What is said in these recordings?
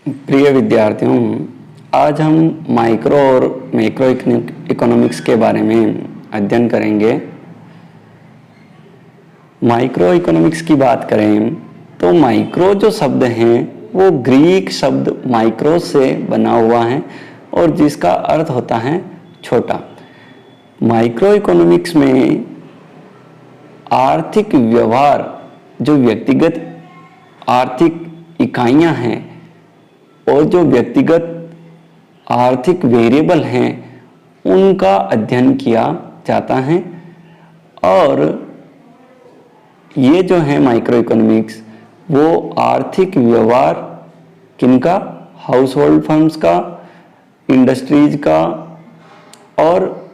प्रिय विद्यार्थियों, आज हम माइक्रो और मैक्रो इकोनॉमिक्स के बारे में अध्ययन करेंगे। माइक्रो इकोनॉमिक्स की बात करें तो माइक्रो जो शब्द हैं वो ग्रीक शब्द माइक्रो से बना हुआ है और जिसका अर्थ होता है छोटा। माइक्रो इकोनॉमिक्स में आर्थिक व्यवहार, जो व्यक्तिगत आर्थिक इकाइयां हैं और जो व्यक्तिगत आर्थिक वेरिएबल हैं, उनका अध्ययन किया जाता है। और ये जो है माइक्रो इकोनॉमिक्स, वो आर्थिक व्यवहार किनका, हाउस होल्ड फर्म्स का, इंडस्ट्रीज का, और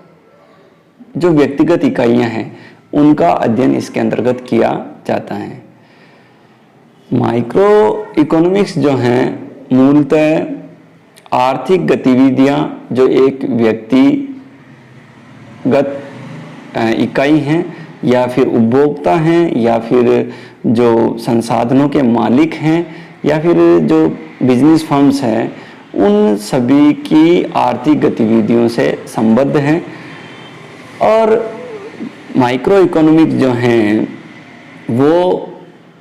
जो व्यक्तिगत इकाइयां हैं उनका अध्ययन इसके अंतर्गत किया जाता है। माइक्रो इकोनॉमिक्स जो हैं मूलतः आर्थिक गतिविधियां जो एक व्यक्तिगत इकाई हैं या फिर उपभोक्ता हैं या फिर जो संसाधनों के मालिक हैं या फिर जो बिजनेस फर्म्स हैं, उन सभी की आर्थिक गतिविधियों से संबद्ध हैं। और माइक्रो इकोनॉमिक्स जो हैं वो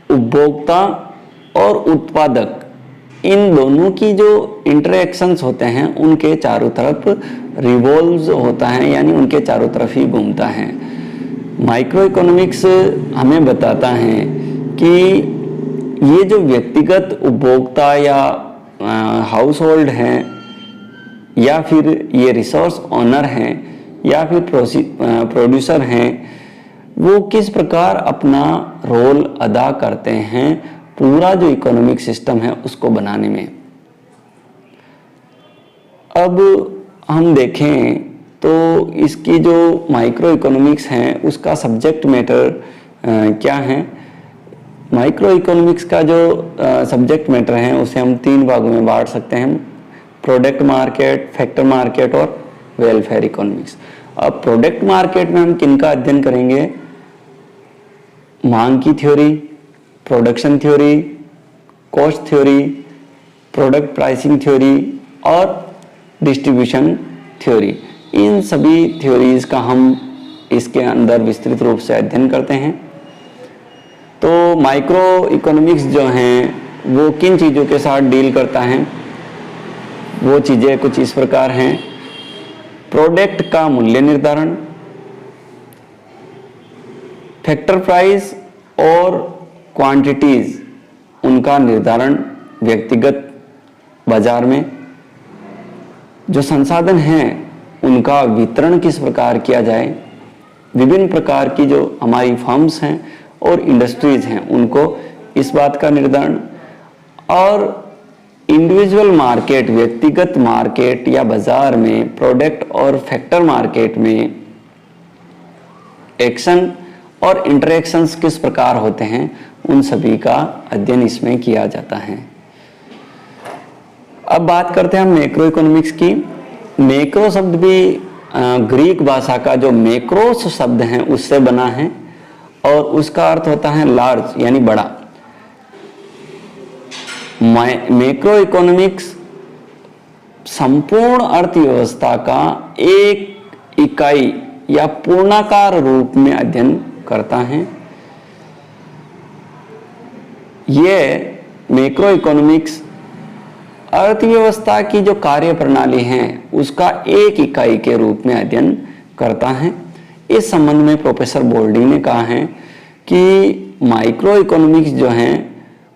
उपभोक्ता और उत्पादक, इन दोनों की जो इंटरेक्शंस होते हैं उनके चारों तरफ रिवॉल्व्स होता है, यानी उनके चारों तरफ ही घूमता है। माइक्रो इकोनॉमिक्स हमें बताता है कि ये जो व्यक्तिगत उपभोक्ता या हाउस होल्ड हैं या फिर ये रिसोर्स ओनर हैं या फिर प्रोड्यूसर हैं, वो किस प्रकार अपना रोल अदा करते हैं पूरा जो इकोनॉमिक सिस्टम है उसको बनाने में। अब हम देखें तो इसकी जो माइक्रो इकोनॉमिक्स हैं उसका सब्जेक्ट मैटर क्या है। माइक्रो इकोनॉमिक्स का जो सब्जेक्ट मैटर है उसे हम 3 भागों में बांट सकते हैं: प्रोडक्ट मार्केट, फैक्टर मार्केट और वेलफेयर इकोनॉमिक्स। अब प्रोडक्ट मार्केट में हम किनका अध्ययन करेंगे? मांग की theory, production theory, cost theory, product pricing theory और डिस्ट्रीब्यूशन थ्योरी। इन सभी थ्योरीज का हम इसके अंदर विस्तृत रूप से अध्ययन करते हैं। तो माइक्रो इकोनॉमिक्स जो हैं वो किन चीज़ों के साथ डील करता है? वो चीज़ें कुछ इस प्रकार हैं: प्रोडक्ट का मूल्य निर्धारण, फैक्टर प्राइस और क्वांटिटीज, उनका निर्धारण व्यक्तिगत बाजार में, जो संसाधन हैं उनका वितरण किस प्रकार किया जाए, विभिन्न प्रकार की जो हमारी फर्म्स हैं और इंडस्ट्रीज हैं उनको इस बात का निर्धारण, और इंडिविजुअल मार्केट, व्यक्तिगत मार्केट या बाजार में प्रोडक्ट और फैक्टर मार्केट में एक्शन और इंटरेक्शंस किस प्रकार होते हैं, उन सभी का अध्ययन इसमें किया जाता है। अब बात करते हैं हम मैक्रो इकोनॉमिक्स की। मैक्रो शब्द भी ग्रीक भाषा का जो मैक्रोस शब्द है उससे बना है और उसका अर्थ होता है लार्ज, यानी बड़ा। मैक्रो इकोनॉमिक्स संपूर्ण अर्थव्यवस्था का एक इकाई या पूर्णाकार रूप में अध्ययन करता है। यह मैक्रो इकोनॉमिक्स अर्थव्यवस्था की जो कार्य प्रणाली है उसका एक इकाई के रूप में अध्ययन करता है। इस संबंध में प्रोफेसर बोल्डी ने कहा है कि माइक्रो इकोनॉमिक्स जो है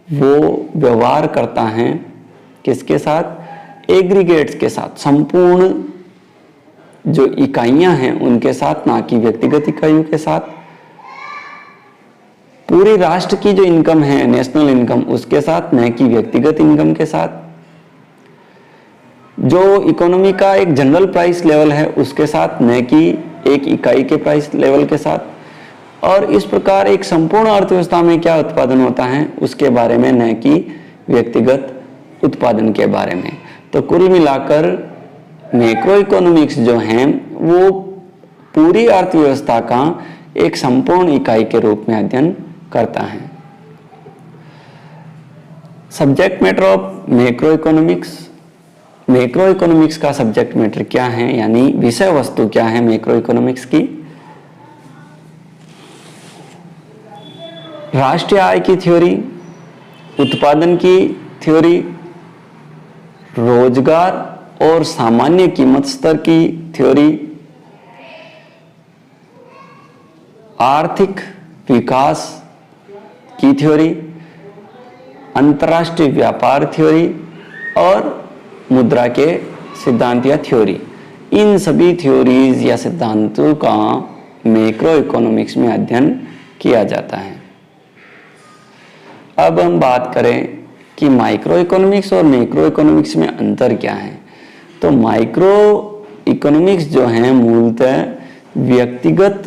वो व्यवहार करता है किसके साथ? एग्रीगेट्स के साथ, संपूर्ण जो इकाइयां हैं उनके साथ, ना कि व्यक्तिगत इकाइयों के साथ। पूरे राष्ट्र की जो इनकम है, नेशनल इनकम, उसके साथ, न कि व्यक्तिगत इनकम के साथ। जो इकोनॉमी का एक जनरल प्राइस लेवल है उसके साथ, न कि एक इकाई के प्राइस लेवल के साथ। और इस प्रकार एक संपूर्ण अर्थव्यवस्था में क्या उत्पादन होता है उसके बारे में, न कि व्यक्तिगत उत्पादन के बारे में। तो कुल मिलाकर मैक्रो इकोनॉमिक्स जो हैं वो पूरी अर्थव्यवस्था का एक संपूर्ण इकाई के रूप में अध्ययन करता है। Subject matter of macro economics का सब्जेक्ट मैटर क्या है, यानी विषय वस्तु क्या है मैक्रो इकोनॉमिक्स की? राष्ट्रीय आय की थ्योरी, उत्पादन की थ्योरी, रोजगार और सामान्य कीमत स्तर की थ्योरी, आर्थिक विकास की थ्योरी, अंतर्राष्ट्रीय व्यापार थ्योरी और मुद्रा के सिद्धांत या थ्योरी। इन सभी थ्योरीज या सिद्धांतों का मैक्रो इकोनॉमिक्स में अध्ययन किया जाता है। अब हम बात करें कि माइक्रो इकोनॉमिक्स और मैक्रो इकोनॉमिक्स में अंतर क्या है। तो माइक्रो इकोनॉमिक्स जो है मूलतः व्यक्तिगत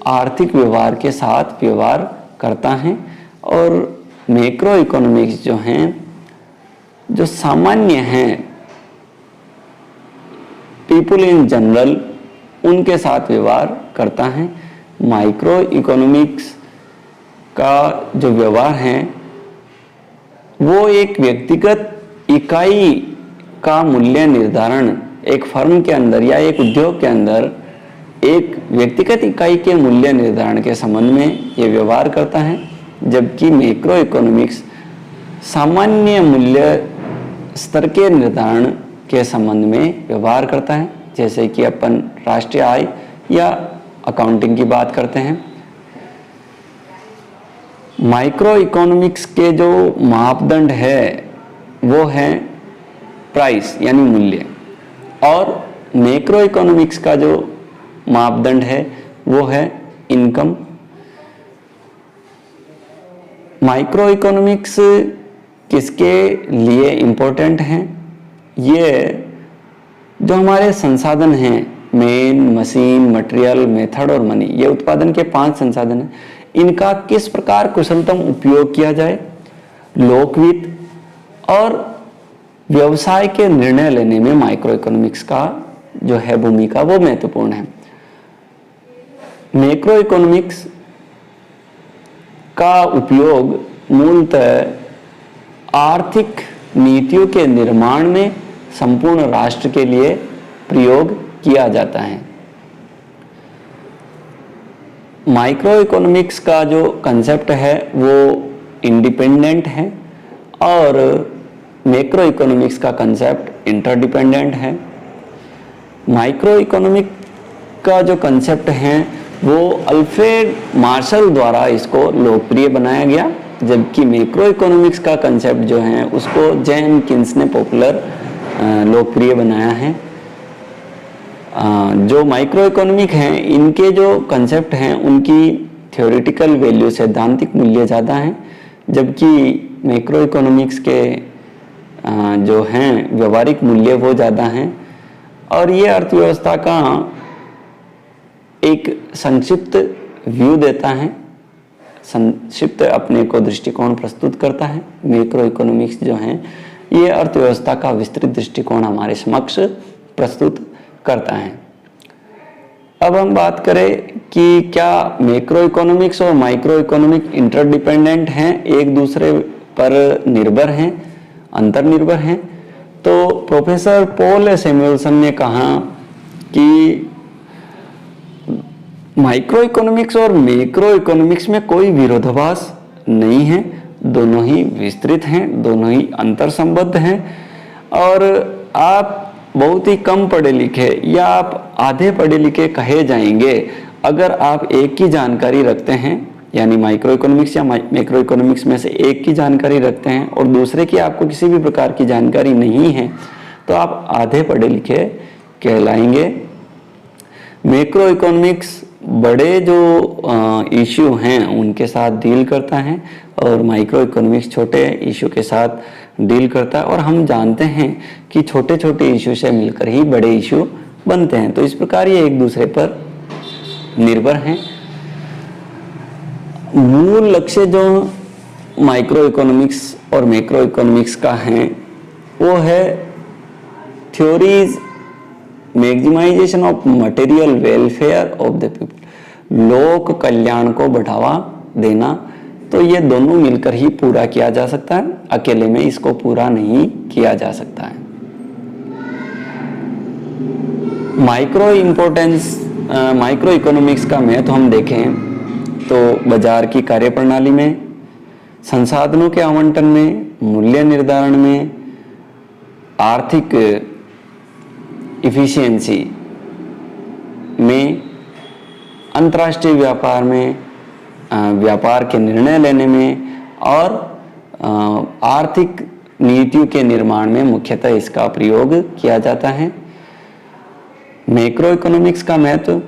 आर्थिक व्यवहार के साथ व्यवहार करता है, और मैक्रो इकोनॉमिक्स जो हैं जो सामान्य हैं, पीपल इन जनरल, उनके साथ व्यवहार करता है। माइक्रो इकोनॉमिक्स का जो व्यवहार है वो एक व्यक्तिगत इकाई का मूल्य निर्धारण एक फर्म के अंदर या एक उद्योग के अंदर एक व्यक्तिगत इकाई के मूल्य निर्धारण के संबंध में ये व्यवहार करता है, जबकि मैक्रो इकोनॉमिक्स सामान्य मूल्य स्तर के निर्धारण के संबंध में व्यवहार करता है। जैसे कि अपन राष्ट्रीय आय या अकाउंटिंग की बात करते हैं। माइक्रो इकोनॉमिक्स के जो मापदंड है वो है प्राइस यानी मूल्य, और मैक्रो इकोनॉमिक्स का जो मापदंड है वो है इनकम। माइक्रो इकोनॉमिक्स किसके लिए इम्पोर्टेंट हैं? ये जो हमारे संसाधन हैं, मेन, मशीन, मटेरियल, मेथड और मनी, ये उत्पादन के 5 संसाधन हैं। इनका किस प्रकार कुशलतम उपयोग किया जाए, लोकवित्त और व्यवसाय के निर्णय लेने में माइक्रो इकोनॉमिक्स का जो है भूमिका वो महत्वपूर्ण है। मैक्रो इकोनॉमिक्स का उपयोग मूलतः आर्थिक नीतियों के निर्माण में संपूर्ण राष्ट्र के लिए प्रयोग किया जाता है। माइक्रो इकोनॉमिक्स का जो कंसेप्ट है वो इंडिपेंडेंट है, और मैक्रो इकोनॉमिक्स का कंसेप्ट इंटरडिपेंडेंट है। माइक्रो इकोनॉमिक का जो कंसेप्ट है वो अल्फ्रेड मार्शल द्वारा इसको लोकप्रिय बनाया गया, जबकि मैक्रो इकोनॉमिक्स का कंसेप्ट जो है उसको जेनकिंस ने लोकप्रिय बनाया है। जो माइक्रो इकोनॉमिक हैं इनके जो कंसेप्ट हैं उनकी थ्योरेटिकल वैल्यू, सैद्धांतिक मूल्य ज़्यादा है, जबकि मैक्रो इकोनॉमिक्स के जो हैं व्यवहारिक मूल्य वो ज़्यादा हैं। और ये अर्थव्यवस्था का एक संक्षिप्त व्यू देता है, संक्षिप्त अपने को दृष्टिकोण प्रस्तुत करता है। मैक्रो इकोनॉमिक्स जो हैं ये अर्थव्यवस्था का विस्तृत दृष्टिकोण हमारे समक्ष प्रस्तुत करता है। अब हम बात करें कि क्या मैक्रो इकोनॉमिक्स और माइक्रो इकोनॉमिक इंटरडिपेंडेंट हैं, एक दूसरे पर निर्भर हैं, अंतर्निर्भर हैं। तो प्रोफेसर पॉल सैमुअल्सन ने कहा कि माइक्रो इकोनॉमिक्स और मैक्रो इकोनॉमिक्स में कोई विरोधाभास नहीं है, दोनों ही विस्तृत हैं, दोनों ही अंतर संबद्ध हैं। और आप बहुत ही कम पढ़े लिखे या आप आधे पढ़े लिखे कहे जाएंगे अगर आप एक की जानकारी रखते हैं, यानी माइक्रो इकोनॉमिक्स या मैक्रो इकोनॉमिक्स में से एक की जानकारी रखते हैं और दूसरे की आपको किसी भी प्रकार की जानकारी नहीं है, तो आप आधे पढ़े लिखे कहलाएंगे। मैक्रो इकोनॉमिक्स बड़े जो इश्यू हैं उनके साथ डील करता है, और माइक्रो इकोनॉमिक्स छोटे इश्यू के साथ डील करता है। और हम जानते हैं कि छोटे छोटे इश्यू से मिलकर ही बड़े इश्यू बनते हैं, तो इस प्रकार ये एक दूसरे पर निर्भर हैं। मूल लक्ष्य जो माइक्रो इकोनॉमिक्स और मैक्रो इकोनॉमिक्स का है वो है theories maximisation of material welfare of the people, लोक कल्याण को बढ़ावा देना तो ये दोनों मिलकर ही पूरा किया जा सकता है, अकेले में इसको पूरा नहीं किया जा सकता है। माइक्रो इकोनॉमिक्स का महत्व हम देखें तो बाजार की कार्यप्रणाली में, संसाधनों के आवंटन में, मूल्य निर्धारण में, आर्थिक इफिशिएंसी में, अंतर्राष्ट्रीय व्यापार में, व्यापार के निर्णय लेने में और आर्थिक नीतियों के निर्माण में मुख्यतः इसका प्रयोग किया जाता है। मैक्रो इकोनॉमिक्स का महत्व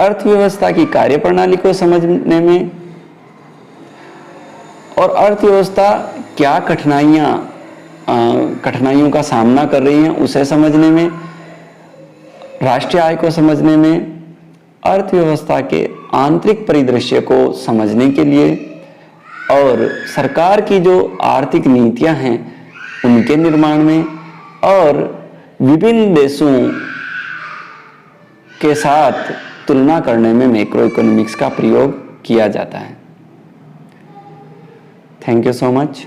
अर्थव्यवस्था की कार्यप्रणाली को समझने में और अर्थव्यवस्था क्या कठिनाइयों का सामना कर रही है उसे समझने में, राष्ट्रीय आय को समझने में, अर्थव्यवस्था के आंतरिक परिदृश्य को समझने के लिए और सरकार की जो आर्थिक नीतियां हैं उनके निर्माण में और विभिन्न देशों के साथ तुलना करने में मैक्रो इकोनॉमिक्स का प्रयोग किया जाता है। Thank you so much.